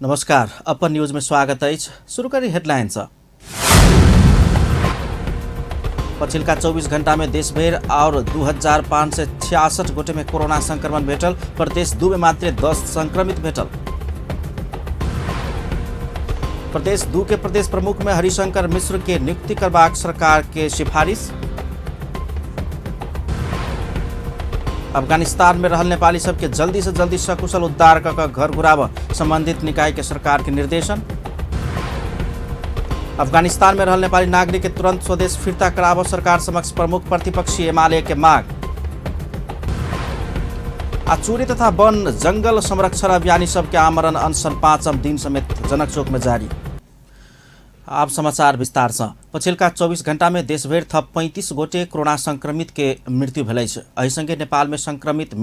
नमस्कार, अपन न्यूज में स्वागत है। शुरू करी हेडलाइंस। पछिल्का 24 घण्टा में देशभर और 2566 गोटे में कोरोना संक्रमण भेटल। प्रदेश 2 में मात्र 10 संक्रमित भेटल। प्रदेश 2 के प्रदेश प्रमुख में हरिशंकर मिश्र के नियुक्ति करबाक सरकार के सिफारिश। अफगानिस्तान में रहल नेपाली सबके जल्दी से जल्दी सकुशल उद्धार कर घर घुराव संबंधित निकाय के सरकार के निर्देशन। अफगानिस्तान में रहल नेपाली नागरिक के तुरंत स्वदेश फिर्ता कराव सरकार समक्ष प्रमुख प्रतिपक्षी एमाले के माग। चोरी तथा वन जंगल संरक्षण अभियानी सबके आमरण अनशन 5 दिन समेत जनकचोक में जारी। अब समाचार विस्तार से। पछिल्का 24 घण्टा में देशभर थप 35 गोटे कोरोना संक्रमित के मृत्यु भेलै छ। एहिसँगै नेपाल में संक्रमित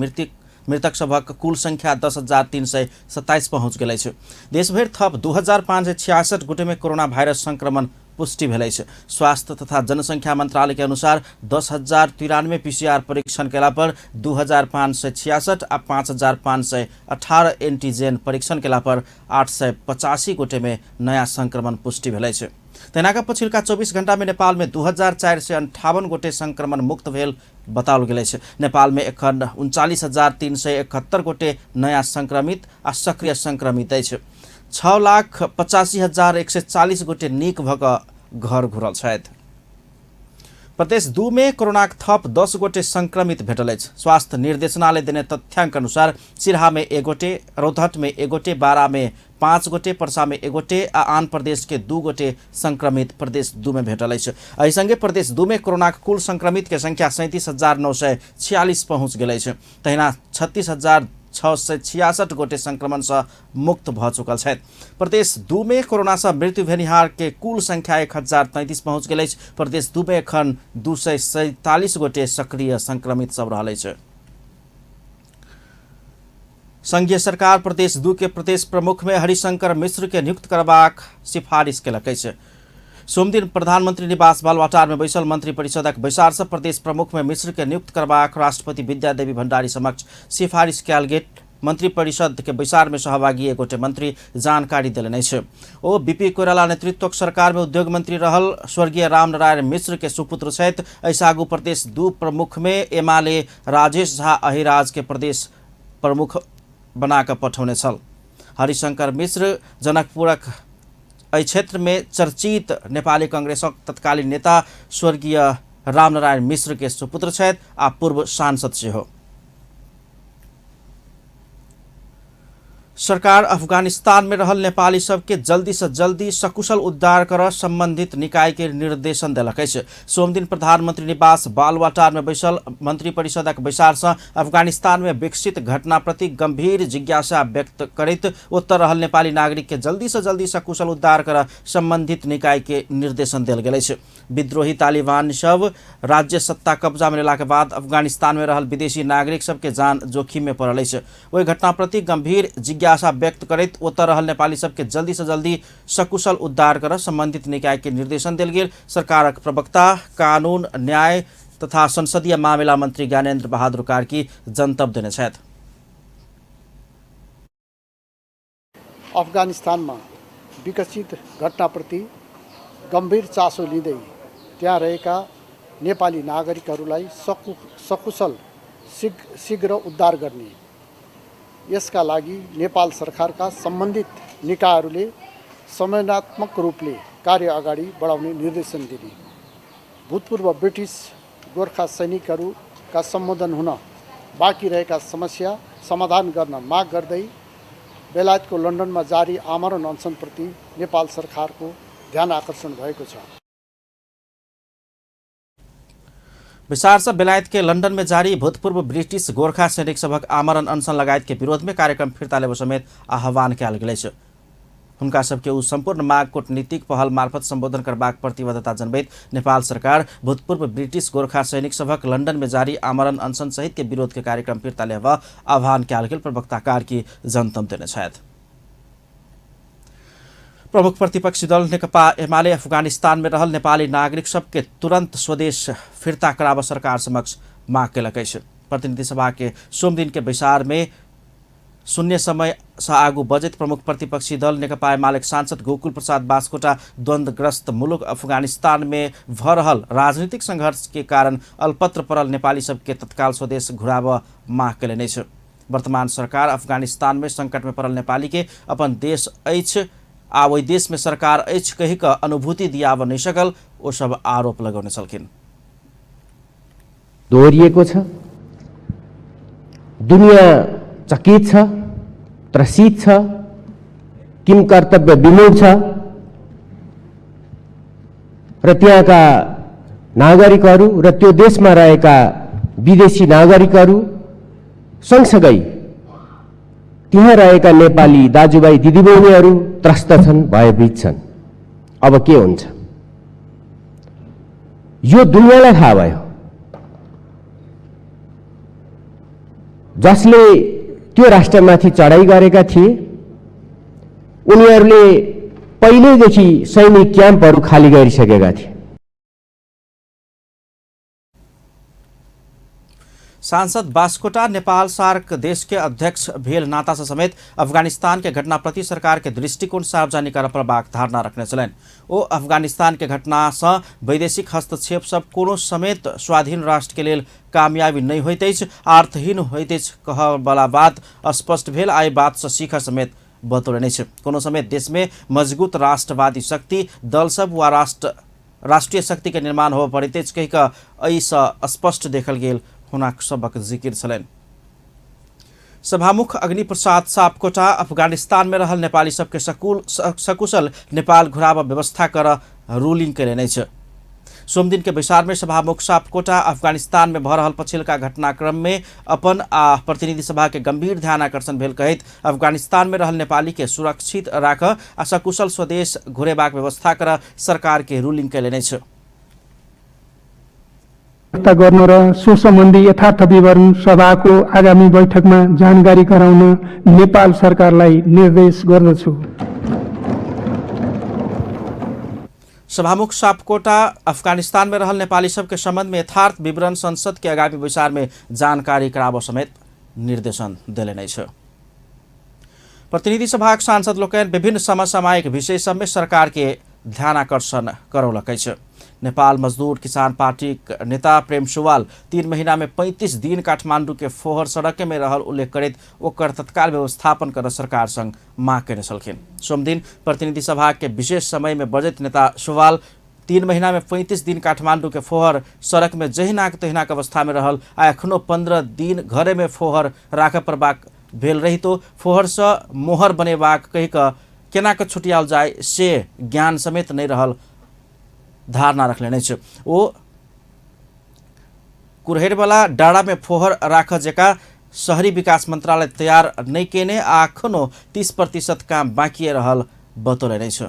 मृतक सभक कुल संख्या 10,327 पहुँच गेलै छ। देशभर थप 2566 गोटे में कोरोना भाइरस संक्रमण पुष्टि भेलै छ। स्वास्थ्य तथा जनसंख्या मंत्रालय के अनुसार 10,093 पीसीआर परीक्षण केला पर 2,566 आ 5,518 एंटीजेन परीक्षण केला पर 885 गोटे में नया संक्रमण पुष्टि भेलै छ। तैनाका पछिल्का 24 घण्टा में नेपाल में 2,458 गोटे संक्रमण मुक्त भेल बताओल गेलै छ। नेपाल में एखन 39,371 गोटे नया संक्रमित आ सक्रिय संक्रमित अछि। 6,85,140 गोटे नीक भ क घर घुरल छथि। प्रदेश 2 में कोरोना थप 10 गोटे संक्रमित भेटल अछि। स्वास्थ्य निर्देशनालय देने तथ्याङ्क अनुसार सिरहा में 1 गोटे, रौतहट में 1 गोटे, बारा में 5 गोटे, पर्सा में 1 गोटे आ आन प्रदेश के 2 गोटे संक्रमित प्रदेश 2 में भेटल अछि। एहिसँगै प्रदेश 2 में कोरोना कुल संक्रमित के संख्या 37,946 पहुँच गेल अछि। तहिना 36,666 गोटे संक्रमण से मुक्त भ चुकल छथि। प्रदेश 2 में कोरोना से मृत्यु भेनिहार के कुल संख्या 1,033 पहुँच गेल अछि। प्रदेश 2 में एखन 247 गोटे सक्रिय संक्रमित सब रहल अछि। संघीय सरकार प्रदेश 2 के प्रदेश प्रमुख में हरिशंकर मिश्र के नियुक्त करबाक सिफारिश केलक अछि। सोमदिन प्रधानमंत्री निवास बालवाटार में बैसल मंत्री परिषदक बैसार से प्रदेश प्रमुख में मिश्र के नियुक्त करबाक राष्ट्रपति विद्यादेवी भण्डारी समक्ष सिफारिश कयल गेल। मंत्री परिषद के बैसार में सहभागी 1 गोटे मंत्री जानकारी देलनि अछि। ओ बीपी कोइराला नेतृत्वक सरकार में उद्योग मंत्री रहल स्वर्गीय रामनारायण मिश्र के सुपुत्र छथि। एहिसँ आगू प्रदेश 2 प्रमुख में एमाले राजेश झा अहिराज के प्रदेश प्रमुख बना कर पठौने छल। हरिशंकर मिश्र जनकपुरक एहि क्षेत्र में चर्चित नेपाली कांग्रेसक तत्कालीन नेता स्वर्गीय रामनारायण मिश्र के सुपुत्र छथि आ पूर्व सांसद सेहो। सरकार अफगानिस्तान में रहल नेपाली सबके जल्दी से जल्दी सकुशल उद्धार कर संबंधित निकाय के निर्देशन देलक अछि। सोमदिन प्रधानमंत्री निवास बालवाटार में बैसल मंत्री परिषदक बैसार से अफगानिस्तान में विकसित घटना प्रति गंभीर जिज्ञासा व्यक्त करैत ओतऽ रहल नेपाली नागरिक के जल्दी से जल्दी सकुशल उद्धार कर संबंधित निकाय के निर्देशन देल गेल अछि। विद्रोही तालिबान सब राज्य सत्ता कब्जा में लेला के बाद अफगानिस्तान में रहल विदेशी नागरिक सबके जान जोखिम में पड़ल अछि। ओहि घटना प्रति गंभीर जिज्ञासा व्यक्त करैत ओतऽ रहल नेपाली सबके जल्दी से जल्दी सकुशल उद्धार कर संबंधित निकाय के निर्देशन देल गेल। सरकारक प्रवक्ता कानून न्याय तथा संसदीय मामिला मंत्री ज्ञानेन्द्र बहादुर कार्की जनतब देने छथि। अफगानिस्तानमा विकसित घटनाप्रति गम्भीर चासो लिँदै त्यहाँ रहेका नेपाली नागरिकहरूलाई सकुशल शीघ्र उद्धार गर्ने, यसका लागि नेपाल सरकारका सम्बन्धित निकायहरूले समन्वयात्मक रूपले कार्य अगाडि बढाउने निर्देशन दिने, भूतपूर्व ब्रिटिस गोर्खा सैनिकहरूका सम्बोधन हुन बाँकी रहेका समस्या समाधान गर्न माग गर्दै बेलायतको लन्डनमा जारी आमरण अनसनप्रति नेपाल सरकारको ध्यान आकर्षण भएको छ। विचार से बेलायत के लंदन में जारी भूतपूर्व ब्रिटिश गोरखा सैनिक सबक आमरण अनशन लगायत के विरोध में कार्यक्रम फिर्ता लेब समेत आह्वान कयल गेल अछि। हुनका सबके उ संपूर्ण माग कूटनीतिक पहल मार्फत संबोधन करबाक प्रतिबद्धता जनबैत नेपाल सरकार भूतपूर्व ब्रिटिश गोरखा सैनिक सबक लंदन में जारी आमरण अनशन सहित के विरोध के कार्यक्रम फिर्ता लेब आह्वान कयल गेल प्रवक्ता कार्की जनतब देने छथि। प्रमुख प्रतिपक्षी दल नेकपा एमाले अफगानिस्तान में रहल नेपाली नागरिक सबके तुरंत स्वदेश फिर्ता कराव सरकार समक्ष माग केलक अछि। प्रतिनिधि सभा के सोमदिन के बैसार में शून्य समय आगू बजेट प्रमुख प्रतिपक्षी दल नेकपा एमालेका सांसद गोकुल प्रसाद बास्कोटा द्वन्द्वग्रस्त मुलुक अफगानिस्तान में भ रहल राजनीतिक संघर्ष के कारण अल्पत्र पड़ल नेपाली सबके तत्काल स्वदेश घुराब माग कयलनि अछि। वर्तमान सरकार अफगानिस्तान में संकट में पड़ल नेपाली के अपन देश अछि आ ओहि देश में सरकार अछि कहि कऽ अनुभूति दियाब नहि सकल ओ सब आरोप लगौने छलखिन। दोहोरिएको छ, दुनियाँ चकित छ, त्रसित छ, किम कर्तव्य विमूढ छ र त्यहाँका नागरिकहरू र त्यो देशमा रहेका विदेशी नागरिकहरू सँगसँगै त्यहाँ रहेका नेपाली दाजुभाइ दिदीबहिनीहरू त्रस्त छन्, भयभीत छन्। अब के हुन्छ यो दुनियाँलाई थाहा भयो। जसले त्यो राष्ट्रमाथि चढाइ गरेका थिए उनीहरूले पहिलेदेखि सैनिक क्याम्पहरू खाली गरिसकेका थिए। सांसद बास्कोटा नेपाल सार्क देश के अध्यक्ष भेल नाता से समेत अफगानिस्तान के घटना प्रति सरकार के दृष्टिकोण सार्वजनिक करबाक धारणा रखने छलनि। ओ अफगानिस्तान के घटना से वैदेशिक हस्तक्षेप सब कोनो समेत स्वाधीन राष्ट्र के लेल कामयाबी नहीं होइत अछि, अर्थहीन होइत अछि कहबला बात स्पष्ट भेल। आइ बात से सीख समेत बतौलनि अछि। कोनो समेत देश में मजबूत राष्ट्रवादी शक्ति दल सब वा राष्ट्रीय शक्ति के निर्माण हो पड़ैत अछि कहि कऽ एहि सँ स्पष्ट देखल गेल हुनक सबक जिकिर छलनि। सभामुख अग्नि प्रसाद सापकोटा अफगानिस्तान में रहल नेपाली सबके सकुशल नेपाल घुराब व्यवस्था कर रूलिंग कयलनि अछि। सोम दिन के बैसार में सभामुख सापकोटा अफगानिस्तान में भ रहल पछिलका घटनाक्रम में अपन आ प्रतिनिधि सभा के गंभीर ध्यान आकर्षण भेल कहैत अफगानिस्तान में रहल नेपाली के सुरक्षित राख आ सकुशल स्वदेश घुरेबाक व्यवस्था कर सरकार के रूलिंग कयलनि अछि। गर्न र सो सम्बन्धी यथार्थ विवरण सभाको आगामी बैठकमा जानकारी गराउन नेपाल सरकारलाई निर्देश गर्दछु। सभामुख सापकोटा अफगानिस्तान में रहल नेपाली सबके संबंध में यथार्थ विवरण संसद के आगामी बैसार में जानकारी कराबो समेत निर्देशन देलनि अछि। प्रतिनिधि सभाक सांसद लोकनि विभिन्न समसामयिक विषय सब में सरकार के ध्यान आकर्षण करौलक अछि। नेपाल मजदूर किसान पार्टी नेता प्रेम सुवाल 3 महीना में 35 दिन काठमांडू के फोहर सड़क में रहल उल्लेख करैत ओकर तत्काल व्यवस्थापन कर सरकार संग मांग कयने छलखिन। सोम दिन प्रतिनिधि सभा के विशेष समय में बजट नेता सुवाल 3 महीना में 35 दिन काठमांडू के फोहर सड़क में जहिनाक तहिनाक अवस्था में रहल आ एखनो 15 दिन घरे में फोहर राख परबाक भेल रहितो फोहर से मोहर बनेबाक कहि कऽ केना कऽ छुटियाल जाय से ज्ञान समेत नहीं रहल धारणा रखले छै। ओ कुरहेरवाला डाँडा में फोहर राख जेका शहरी विकास मंत्रालय तैयार नहीं केने आखनो 30% काम बाँकी रहल बतौले छै।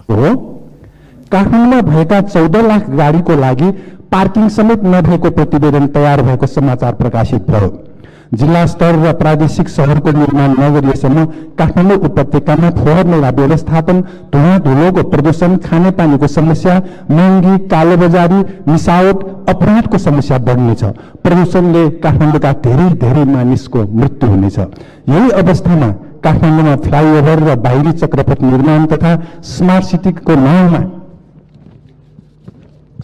काठमाडौँमा भएका 14 लाख गाडीको लागि पार्किङ समेत नभएको प्रतिवेदन तयार भएको समाचार प्रकाशित भयो। जिल्ला स्तर र प्रादेशिक शहरको निर्माण नगरिएसम्म काठमाडौँ उपत्यकामा फोहोर मैला व्यवस्थापन, धुवा धुलोको प्रदूषण, खानेपानीको समस्या, महँगी, कालोबजारी, मिसावट, अपराधको समस्या बढ्नेछ। प्रदूषणले काठमाडौँका धेरै मानिसको मृत्यु हुनेछ। यही अवस्थामा काठमाडौँमा फ्लाइओभर र बाहिरी चक्रपथ निर्माण तथा स्मार्ट सिटीको नाउँमा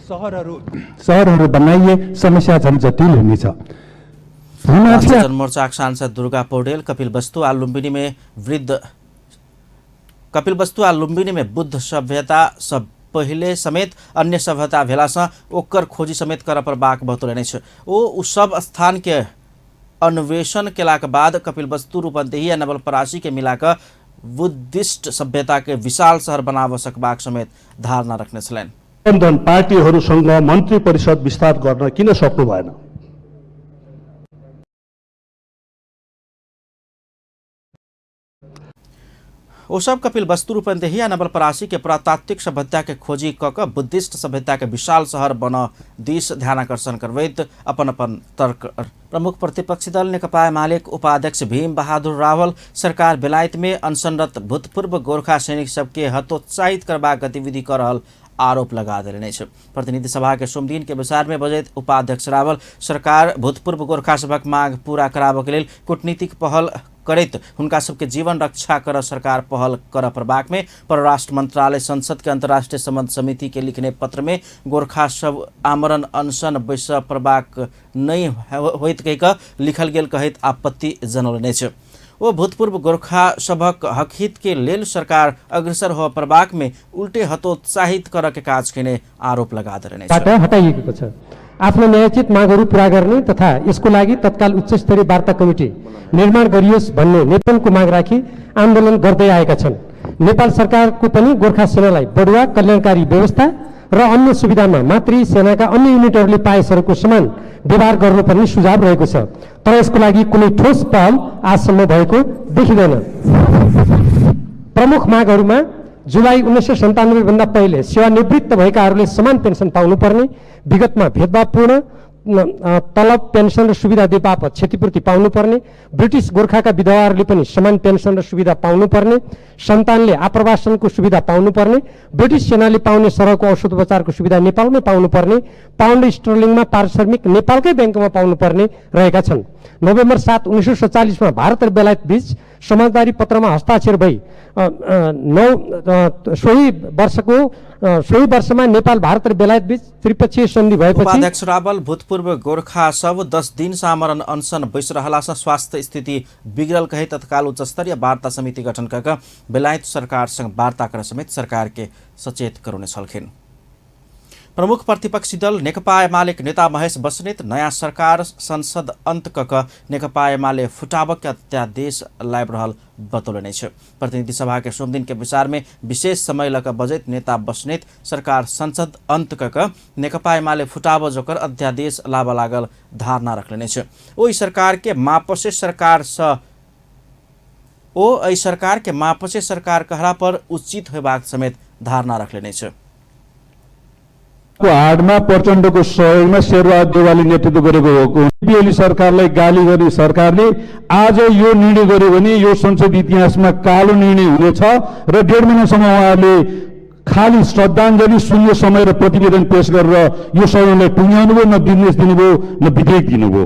शहरहरू बनाइए समस्या झन् जटिल हुनेछ। जनमोर्चाका सांसद दुर्गा पौडेल कपिलवस्तु आ लुम्बिनी में बुद्ध सभ्यता सब पहिले समेत अन्य सभ्यता भेलासँ ओकर खोजी समेत कर परबाक बतौलनि छै। ओ सब स्थान के अन्वेषण केलाक बाद कपिलवस्तु, रूपन्देही आ नवलपरासी के मिलाकर बुद्धिस्ट सभ्यता के विशाल शहर बनाब सकबाक समेत धारणा रखने छलनि। पार्टीहरूसँग मन्त्री परिषद विस्तार गर्न किन सक्नु भएन? ओ सब कपिलवस्तु, रूपन्देही आ नवलपरासी के पुरातात्विक सभ्यता के खोजी क के बुद्धिस्ट सभ्यता के विशाल शहर बन दिस ध्यानाकर्षण करबैत अपन तर्क। प्रमुख प्रतिपक्षी दल नेकपा एमालेका उपाध्यक्ष भीम बहादुर रावल सरकार बेलायत में अनशनरत भूतपूर्व गोरखा सैनिक सबके हतोत्साहित करबाक गतिविधि कर रहल आरोप लगा देने छै। प्रतिनिधि सभा के सोम दिन के विचार में बजैत उपाध्यक्ष रावल सरकार भूतपूर्व गोरखा सभक मांग पूरा कराबऽ के लेल कूटनीतिक पहल करैत हुनका सबके जीवन रक्षा कर सरकार पहल कर प्रभाग में परराष्ट्र मंत्रालय संसद के अंतर्राष्ट्रीय संबंध समिति के लिखने पत्र में गोरखा सब आमरण अनशन बैस प्रभाग नहीं होइत कहिक लिखल गेल कहैत आपत्ति जनौलने छ। ओ भूतपूर्व गोरखा सभक हकहित के लेल सरकार अग्रसर हो प्रभाग में उल्टे हतोत्साहित कर के काज केने आरोप लगा देने छ। हटाइएको छ। आफ्नो न्यायोचित मागहरू पूरा गर्ने तथा यसको लागि तत्काल उच्च स्तरीय वार्ता कमिटी निर्माण गरियोस् भन्ने नेपालको माग राखी आन्दोलन गर्दै आएका छन्। नेपाल सरकारको पनि गोर्खा सेनालाई बढुवा कल्याणकारी व्यवस्था र अन्य सुविधामा मातृ सेनाका अन्य युनिटहरूले पाएसहरूको समान व्यवहार गर्नुपर्ने सुझाव रहेको छ, तर यसको लागि कुनै ठोस पहल आजसम्म भएको देखिँदैन। प्रमुख मागहरूमा जुलाई 1997 भन्दा पहिले सेवानिवृत्त भएकाहरूले समान पेन्सन पाउनुपर्ने, विगतमा भेदभावपूर्ण तलब पेन्सन र सुविधा दिए बापत क्षतिपूर्ति पाउनुपर्ने, ब्रिटिस गोर्खाका विधवाहरूले पनि समान पेन्सन र सुविधा पाउनुपर्ने, सन्तानले आप्रवासनको सुविधा पाउनुपर्ने, ब्रिटिस सेनाले पाउने सरहको औषधोपचारको सुविधा नेपालमै पाउनुपर्ने, पाउन्ड स्टर्लिङमा पारिश्रमिक नेपालकै ब्याङ्कमा पाउनुपर्ने रहेका छन्। नोभेम्बर 7, 1947 मा भारत र बेलायत बीच समझदारी पत्रमा हस्ताक्षर भई सोही वर्षमा नेपाल भारत र बेलायत बीच त्रिपक्षीय सन्धि भएपछि उपाध्यक्ष रावल भूतपूर्व गोरखा सब 10 दिन आमरण अनशन बैस रहला से स्वास्थ्य स्थिति बिगड़ल कहे तत्काल उच्च स्तरीय वार्ता समिति गठन कर बेलायत सरकारसँग वार्ता कर समेत सरकार के सचेत करुने छलखिन। प्रमुख प्रतिपक्षी दल नेकपा एमालेका नेता महेश बस्नेत नयाँ सरकार संसद अंत कक नेकपा एमाले फुटावक अध्यादेश लाइब रहल बतौलने छ। प्रतिनिधि सभा के सोम दिन के विचार में विशेष समय लक बजैत नेता बस्नेत सरकार संसद अंत कक नेकपा एमाले फुटाव जोकर अध्यादेश लाभ लागल धारणा रखलेने छ। ओई सरकार के मापसे सरकार कहरा पर उचित होबाक समेत धारणा रखलेने छ। आडमा प्रचण्डको सहयोगमा शेरबहादुर देवालले नेतृत्व गरेको हो। केपी सरकारलाई गाली गर्ने सरकारले आज यो निर्णय गर्यो भने यो संसद इतिहासमा कालो निर्णय हुनेछ र 1.5 महिनासम्म उहाँहरूले खाली श्रद्धाञ्जली शून्य समय र प्रतिवेदन पेश गरेर यो सदनलाई टुङ्ग्याउनु भयो, न निर्देश दिनुभयो न विधेयक दिनुभयो।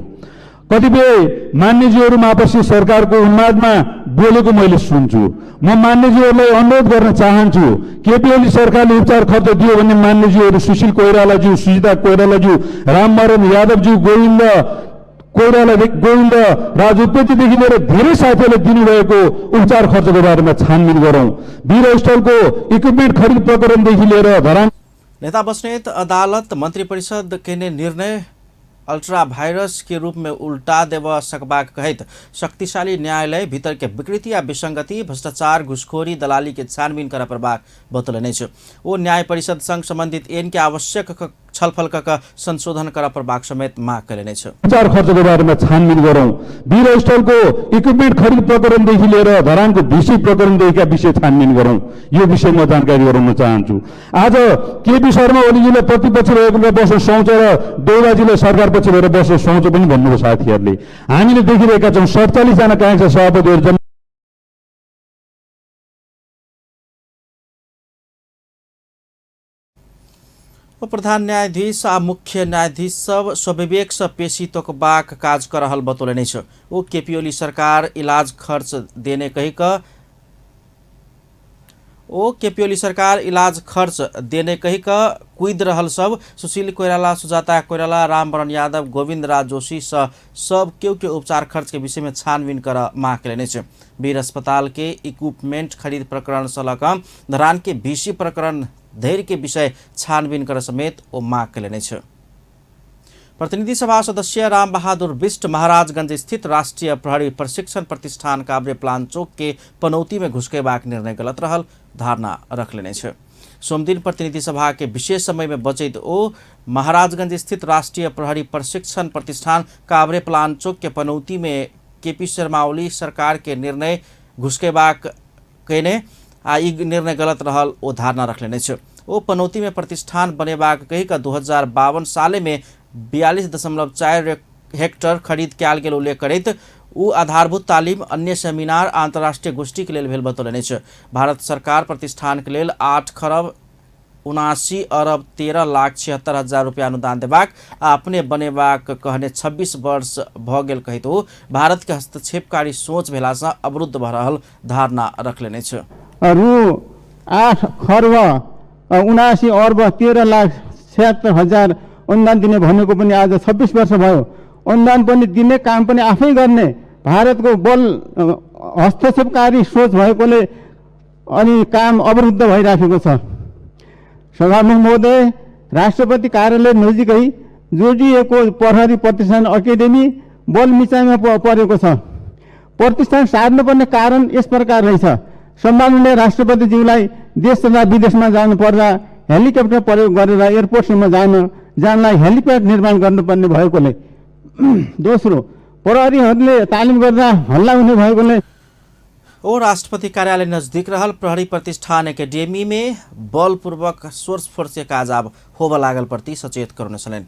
कतिपय मान्यजीहरू आपसी सरकारको उन्मादमा बोलेको मैले सुन्छु। म मान्यजीहरूलाई अनुरोध गर्न चाहन्छु, केपी ओली सरकारले उपचार खर्च दियो भने मान्यजीहरू सुशील कोइरालाज्यू, सुजिता कोइरालाज्यू, राममारण यादवज्यू, गोविन्द राजुपेतीदेखि लिएर धेरै साथीहरूले दिनुभएको उपचार खर्चको बारेमा छानबिन गरौँ। वीर स्थलको इक्विपमेन्ट खरिद प्रकरणदेखि लिएर धरान नेता बस्नेत अदालत मंत्री परिषद के निर्णय अल्ट्रा वायरस के रूप में उल्टा देव सकबाक कहित शक्तिशाली न्यायालय भीतर के विकृति या विसंगति, भ्रष्टाचार, घुसखोरी, दलाली के छानबीन कर प्रभाग बतौलने छ। ओ न्याय परिषद संग संबंधित ऐन के आवश्यक छलफल कर संशोधन कर प्रभाग समेत माग करेने छ। उपचार खर्चको बारेमा छानबिन गरौँ। वीर स्थलको इक्विपमेन्ट खरिद प्रकरणदेखि लिएर धरानको भिसी प्रकरणदेखिका विषय छानबिन गरौँ। यो विषयमा जानकारी गराउन चाहन्छु। आज केपी शर्मा ओलीजीले प्रतिपक्ष रहेको बस्न सुहाउँछ र देउबाजीले सरकार पछि भएर बस्न सुहाउँछ पनि भन्नुभयो साथीहरूले। हामीले देखिरहेका छौँ 47 जना काङ्ग्रेस सभापतिहरू प्रधान न्यायाधीश आ मुख्य न्यायाधीश सब स्वविवेक से पेशी तोकबाक काज कर रहल बतौलने छ। ओ केपी ओली सरकार इलाज खर्च देने कहिक कुइद रहल सब सुशील कोइराला, सुजाता कोइराला, रामवरण यादव, गोविंद राज जोशी सब के उपचार खर्च के विषय में छानबीन कर माग करेने छ। वीर अस्पताल के इक्विपमेंट खरीद प्रकरण सलक धरान के भिसी प्रकरण धैर्य के विषय छानबीन कर समेत ओ माग करेने छ। प्रतिनिधि सभा सदस्य राम बहादुर बिष्ट महाराजगंज स्थित राष्ट्रीय प्रहरी प्रशिक्षण प्रतिष्ठान काभ्रे प्लान चौक के पनौती में घुसकेबाक निर्णय गलत रहल धारणा रखलेने छ। सोमदिन प्रतिनिधि सभा के विशेष समय में बचैत ओ महाराजगंज स्थित राष्ट्रीय प्रहरी प्रशिक्षण प्रतिष्ठान काभ्रे प्लान चौक के पनौती में केपी शर्मा ओली सरकार के निर्णय घुसकेबाक कहने आ निर्णय गलत रहल ओ धारणा रखलेने छ। ओ पनौती में प्रतिष्ठान बनेबाक कही का 2052 साले में 42.4 हेक्टर खरीद कयल गेल उल्लेख करैत उ आधारभूत तालीम, अन्य सेमिनार, अंतर्राष्ट्रीय गोष्ठी के लेल भेल बतौलने छ। भारत सरकार प्रतिष्ठान के लेल 8 खरब 79 अरब 13,76,000 रुपैयाँ अनुदान देबाक आ अपने बनेबाक कहने 26 वर्ष भ गेल कहितो भारत के हस्तक्षेपकारी सोच भेलासँ अवरुद्ध भ रहल धारणा रखले छ। रु 8 खर्ब 79 अर्ब 13,76,000 अनुदान दिने भनेको पनि आज 26 वर्ष भयो। अनुदान पनि दिने काम पनि आफै गर्ने भारतको बल हस्तक्षेपकारी सोच भएकोले अनि काम अवरुद्ध भइराखेको छ। सभामुख महोदय, राष्ट्रपति कार्यालय नजिकै जोडिएको प्रहरी प्रतिष्ठान अकेडेमी बलमिचाइमा परेको छ। प्रतिष्ठान सार्नुपर्ने कारण यस प्रकार रहेछ। सम्माननीय राष्ट्रपतिज्यूलाई देश तथा विदेशमा जानु पर्दा हेलिकप्टर प्रयोग गरेर एयरपोर्टसम्म जानलाई हेलिप्याड निर्माण गर्नुपर्ने भएकोले। दोस्रो, प्रहरीहरूले तालिम गर्दा हल्ला हुने भएकोले ओ राष्ट्रपति कार्यालय नजदीक रहल प्रहरी प्रतिष्ठान एकेडेमी में बलपूर्वक सोर्स फोर्स के काज अब होब लागल प्रति सचेत करुने छन्।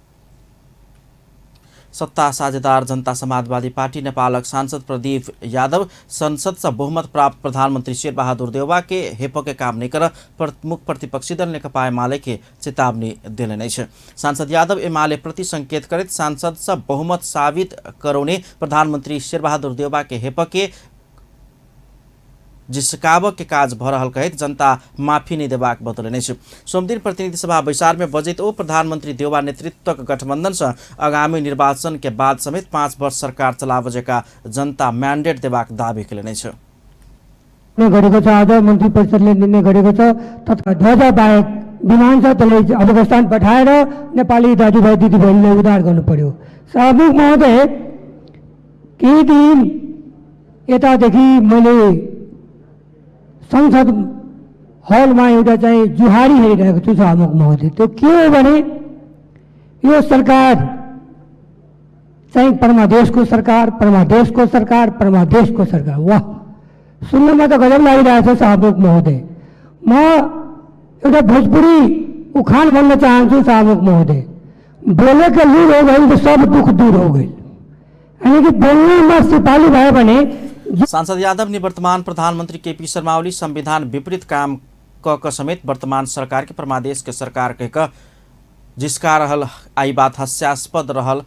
सत्ता साझेदार जनता समाजवादी पार्टी नेपालक सांसद प्रदीप यादव संसद से बहुमत प्राप्त प्रधानमंत्री शेरबहादुर देउवा के हेप के काम नहीं कर प्रमुख प्रतिपक्षी दल नेकपा एमाले के चेतावनी दिले नै छ। सांसद यादव एमाले प्रति संकेत करत सांसद से बहुमत साबित करौने प्रधानमंत्री शेरबहादुर देउवा के हेप के जिसकाव के काज भ रहल कहत जनता माफी नहीं देबाक बतौलने छ। सोमदिन प्रतिनिधि सभा बैसार में बजट ओ प्रधानमंत्री देउवा नेतृत्वक गठबंधन से आगामी निर्वाचन के बाद समेत 5 वर्ष सरकार चलावजेका जनता म्यान्डेट देबाक दावी केले छ। गरेको छ। आज मन्त्री परिषदले निर्णय गरेको छ तत्काल ध्वजा बाहेक विमान छ त्यसले अफगानिस्तान पठाएर नेपाली दाजुभाइ दिदीबहिनीलाई उद्धार गर्नु पर्यो। सभामुख महोदय, केही दिन यतादेखि मैले संसद हलमा एउटा चाहिँ जुहारी हेरिरहेको छु सभामुख महोदय। त्यो के हो भने यो सरकार चाहिँ परमादेशको सरकार, परमादेशको सरकार, परमादेशको सरकार। वाह, सुन्नमा त गजब लागिरहेको छ सभामुख महोदय। म एउटा भोजपुरी उखान भन्न चाहन्छु सभामुख महोदय, बोलेको लुर हो गई तो सब दुख दूर हो गई। यानी कि बोल्नेमा सिपालु भयो भने। सांसद यादव ने वर्तमान प्रधानमंत्री केपी शर्मा ओली संविधान विपरीत काम क समेत वर्तमान सरकार के परमादेश के सरकार कह जिसका रहल आई बात हास्यास्पद रहल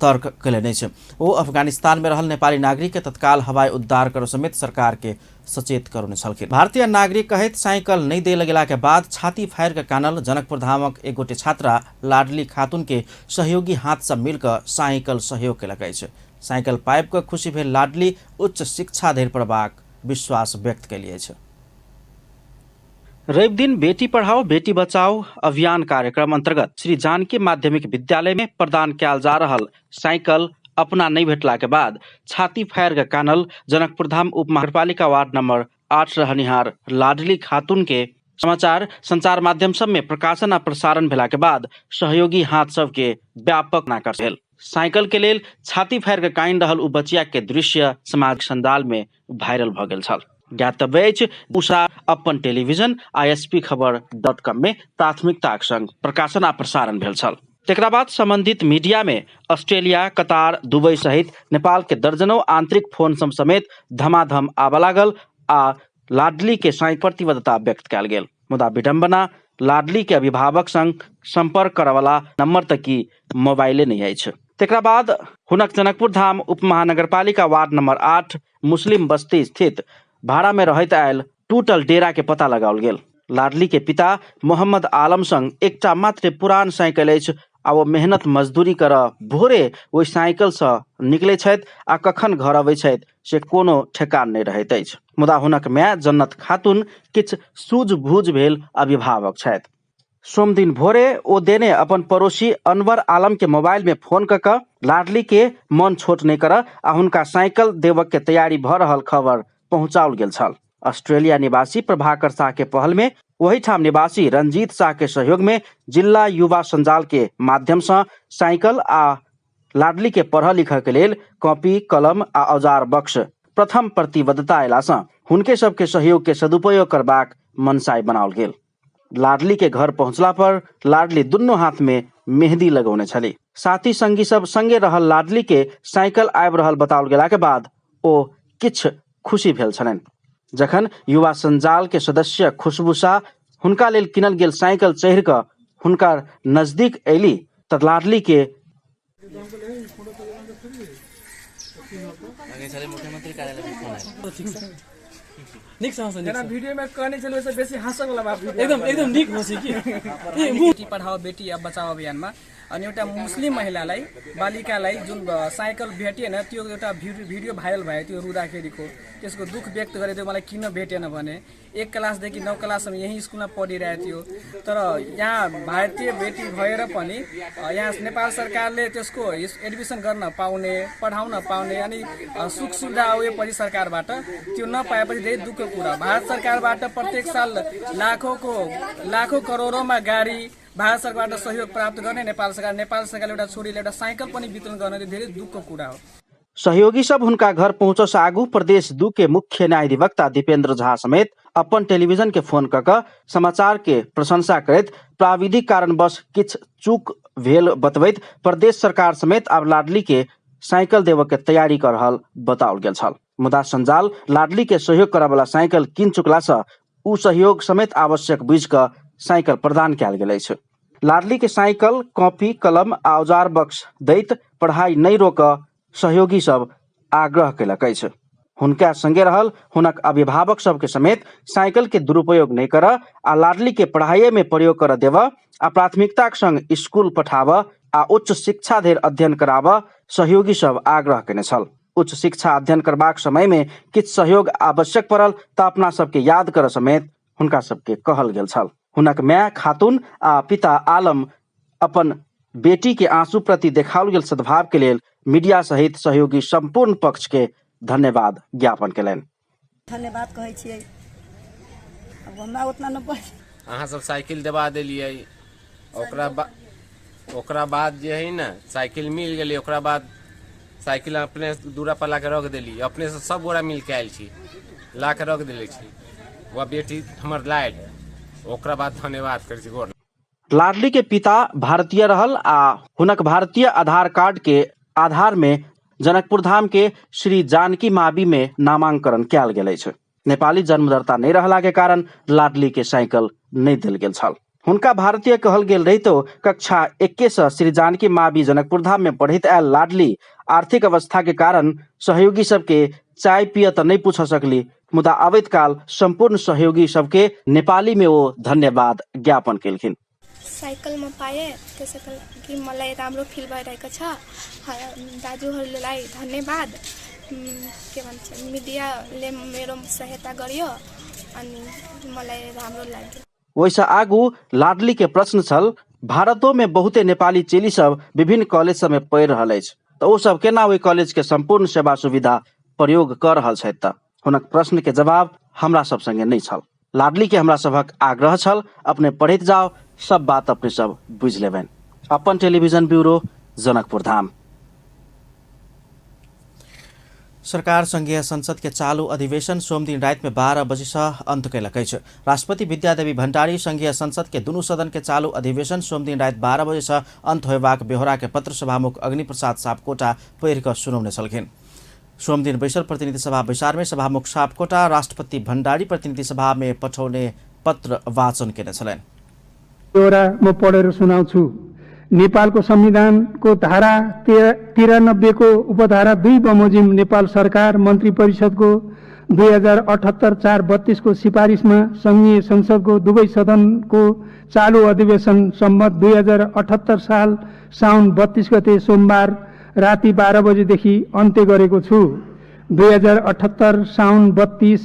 तर्क कैले छ। वो अफगानिस्तान में रहल नेपाली नागरिक के तत्काल हवाई उद्धार करो समेत सरकार के सचेत करुने छलखिन। भारतीय नागरिक कहित साइकिल नहीं दे लगेला के बाद छाती फायर के कानल जनकपुर धामक एक गोटे छात्रा लाडली खातून के सहयोगी हाथ से मिलकर साइकिल सहयोग के लगाई छ। साइकिल पाइप को खुशी भेल लाडली उच्च शिक्षा धरि पढ़बाक विश्वास व्यक्त कैलिए छ। रवि दिन बेटी पढ़ाओ बेटी बचाओ अभियान कार्यक्रम अंतर्गत श्री जानकी माध्यमिक विद्यालय में प्रदान किया जा रहल साइकिल अपना नहीं भेटला के बाद छाती फायर के कानल जनकपुर धाम उप महानगरपालिका वार्ड नंबर 8 रहनिहार लाडली खातून के समाचार संचार माध्यम सब में प्रकाशन आ प्रसारण भेला के बाद सहयोगी हाथ सब के व्यापक नाकर भेल। साइकिल के लेल छाती फायर के काइन रहल उ बचिया के दृश्य समाज संजाल में वायरल भ गेल छल। ज्ञातव्य अछि उषा अपन टेलीविजन ISP खबर.com में प्राथमिकताक संग प्रकाशन आ प्रसारण भेल छल। तेकरा बाद संबंधित मीडिया में ऑस्ट्रेलिया, कतार, दुबई सहित नेपाल के दर्जनों आंतरिक फोन समेत धमाधम आबा लागल आ लाडली के साई प्रतिबद्धता व्यक्त कयल गेल। मुदा विडंबना लाडली के अभिभावक संग संपर्क करवाला नंबर तक की मोबाइले नहीं अछि। तेकरा बाद हुनक जनकपुर धाम उप महानगरपालिका वार्ड नंबर 8 मुस्लिम बस्ती स्थित भाड़ा में रहत आयल टूटल डेरा के पता लगाओल गेल। लाडली के पिता मोहम्मद आलम संग एकटा मात्र पुरान साइकिल अछि आ वो मेहनत मजदूरी कर भोरे ओहि साइकिल से निकले छथि आ कखन घर अबै छथि से कोनो ठेकान नहीं रहैत अछि। मुदा हुनक माय जन्नत खातून किछ सूझबूझ भेल अभिभावक छथि। सोमदिन भोरे ओ देने अपन पड़ोसी अनवर आलम के मोबाइल में फोन क लाडली के मन छोट नहीं कर आ हुनका साइकिल देवक के तैयारी भ रहल खबर पहुंचाओल गेल छल। ऑस्ट्रेलिया निवासी प्रभाकर शाह के पहल में वही ठाम निवासी रंजीत शाह के सहयोग में जिला युवा संजाल के माध्यम से साइकिल आ लाडली के पढ़ लिख के लेल कॉपी कलम आ औजार बक्स प्रथम प्रतिबद्धता अयला से हुनके सबके सहयोग के सदुपयोग करबाक मनसाय बनाओल गेल। लाडली के घर पहुंचला पर लाडली दुनू हाथ में मेहंदी लगौने छली। साथी संगी सब संगे रहल लाडली के साइकिल आबि रहल बताओल गेला के बाद ओ किछ खुशी भेल छलनि। जखन युवा संजाल के सदस्य खुशबू शाह हुनका लेल किनल गेल साइकिल चढ़ि कऽ हुनका नजदीक अयली तऽ लाडली के मुख्यमंत्री कार्यालय में फोन आया निक समझ जना वीडियो में कहने चलो से बेसी हँसक वाला बात एकदम निक होसी कि बेटी पढाओ बेटी अब बचाओ अभियानमा अनि एउटा मुस्लिम महिलालाई बालिकालाई जुन साइकल भेटिएन त्यो एउटा भिडियो भाइरल भयो त्यो रुँदाखेरिको त्यसको दुःख व्यक्त गरे त्यो मलाई किन भेटेन भने 1 क्लासदेखि 9 क्लाससम्म यही स्कुलमा पढिरहेको थियो तर यहाँ भारतीय बेटी भएर पनि यहाँ नेपाल सरकारले त्यसको एडमिसन गर्न पाउने पढाउन पाउने अनि सुख सुविधा आएपछि सरकारबाट त्यो नपाएपछि धेरै दुःखको कुरा भारत सरकारबाट प्रत्येक साल लाखौं करोडौंमा गाडी भारत सरकारबाट सहयोग प्राप्त गर्ने नेपाल सरकारले एउटा छोरीले एउटा साइकल पनि वितरण गर्ने धेरै दुःखको कुरा हो। सहयोगी सब हुनका घर पहुँचस आगू प्रदेश 2 के मुख्य न्यायाधिवक्ता दीपेंद्र झा समेत अपन टेलीविजन के फोन कऽ समाचार के प्रशंसा करैत प्राविधिक कारणवश किछ चूक भेल बतबैत प्रदेश सरकार समेत अब लाडली के साइकिल देव के तैयारी कर रहल बताओल गेल छल। मुदा संजाल लाडली के सहयोग करय वाला साइकिल किन चुकला से उ सहयोग समेत आवश्यक बुझ कऽ साइकिल प्रदान कयल गेल अछि। लाडली के साइकिल कॉपी कलम आ औजार बक्स दैत पढ़ाई नहीं रोक सहयोगी सब आग्रह कयलक अछि। हुनका संगे रहल हुनक अभिभावक सबके समेत साइकिल के दुरुपयोग नहीं कर आ लाडली के पढ़ाई में प्रयोग कर देव आ प्राथमिकता संग स्कूल पठाव आ उच्च शिक्षा धरि अध्ययन कराव सहयोगी सब आग्रह केने छल। उच्च शिक्षा अध्ययन करबाक समय में किछ सहयोग आवश्यक पड़ल त अपना सबके याद कर समेत हुनका सबके कहल गेल छल। हुनक माय खातून आ पिता आलम अपन बेटी के आंसू प्रति देखाओल गेल सद्भाव के लेल मीडिया सहित सहयोगी संपूर्ण पक्ष के धन्यवाद ज्ञापन केलनि। धन्यवाद कहै छियै। अब हमरा उतना न पड़ अहाँ सब साइकिल देवा देलियै ओकरा बाद जे है ना साइकिल मिल गेलै ओकरा बाद साइकिल अपने दूरा पर ला के रख देली अपने से सब गोरा मिल के आयल छी ला के रख देले छी वह बेटी हमर लाइल ओकरा बाद धन्यवाद करै छी। गोर लाडली के पिता भारतीय रहल आ हुनक भारतीय आधार कार्ड के आधार में जनकपुर धाम के श्री जानकी मावी में नामांकन कयल गेल अछि। नेपाली जन्मदर्ता नहीं रहला के कारण लाडली के साइकिल नहीं देल गेल छल। हुनका भारतीय कहल गेल रहितो कक्षा 21 से श्री जानकी मावी जनकपुर धाम में पढ़ैत आयल लाडली आर्थिक अवस्था के कारण सहयोगी सबके चाय पिय त नहीं पूछ सकली मुदा अवैध काल संपूर्ण सहयोगी सबके नेपाली में वो धन्यवाद ज्ञापन केलखिन। साइकल में पाए त्यसैले कि मलाई राम्रो फिल भइरहेको छ। दाजुहरूलाई धन्यवाद के भन्छ मिडियाले मेरो सहायता गर्यो अनि मलाई राम्रो लाग्यो। वैसा आगू लाडली के प्रश्न छल भारतों में बहुते नेपाली चेली सब विभिन्न कॉलेज सब में पढ़ि रहल अछि तो ओ सब केना ओहि कॉलेज के संपूर्ण सेवा सुविधा प्रयोग कर रहल छथि त हुनक प्रश्न के जवाब हमरा सब संगे नहीं छल। लाडली के हमरा सबक आग्रह छल अपने पढ़ैत जाओ सब बात अपने सब बुझ लेबनि। अपन टेलीविजन ब्यूरो जनकपुर धाम। सरकार संघीय संसद के चालू अधिवेशन सोमदिन रात में 12 बजे से अंत कैलक अछि। राष्ट्रपति विद्यादेवी भण्डारी संघीय संसद के दुनू सदन के चालू अधिवेशन सोमदिन रात 12 बजे से अंत होयबाक बेहोरा के पत्र सभामुख अग्निप्रसाद सापकोटा पढ़ि कऽ सुनौने छलखिन। सोमदिन बैसल प्रतिनिधि सभा बैसार में सभामुख सापकोटा राष्ट्रपति भण्डारी प्रतिनिधि सभा में पठाउने पत्र वाचन केने छलनि। बेहोरा म पढेर सुनाउँछु। नेपालको संविधानको धारा 93 को उपधारा 2 बमोजिम नेपाल सरकार मन्त्री परिषदको 2078-432 को सिफारिसमा संघीय संसदको दुवै सदनको चालू अधिवेशन सम्मत 2078 साल साउन 32 गते सोमबार राति 12 बजेदेखि अन्त्य गरेको छु। 2078 साउन 32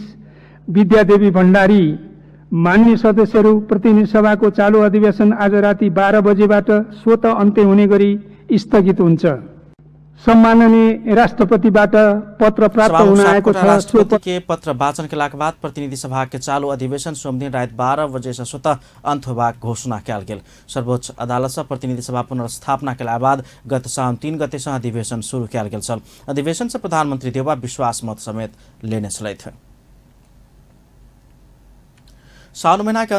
विद्यादेवी भण्डारी। माननीय सदस्यहरू प्रतिनिधि सभाको चालू अधिवेशन आज राति 12 बजेबाट स्वत अन्त्य हुने गरी स्थगित हुन्छ। सम्माननीय राष्ट्रपतिबाट पत्र प्राप्त हुन आएको छ। राष्ट्रपति के पत्र वाचन के बाद प्रतिनिधि सभा के चालू अधिवेशन सोमदिन रात 12 बजे से स्वतः अंत होबाक घोषणा कयल गेल। सर्वोच्च अदालत से प्रतिनिधि सभा पुनर्स्थापना के बाद गत साउन 3 गते से अधिवेशन शुरू कयल गेल छल। अधिवेशन से प्रधानमंत्री देउबा विश्वास मत समेत लेने छलथि। साउन महीना के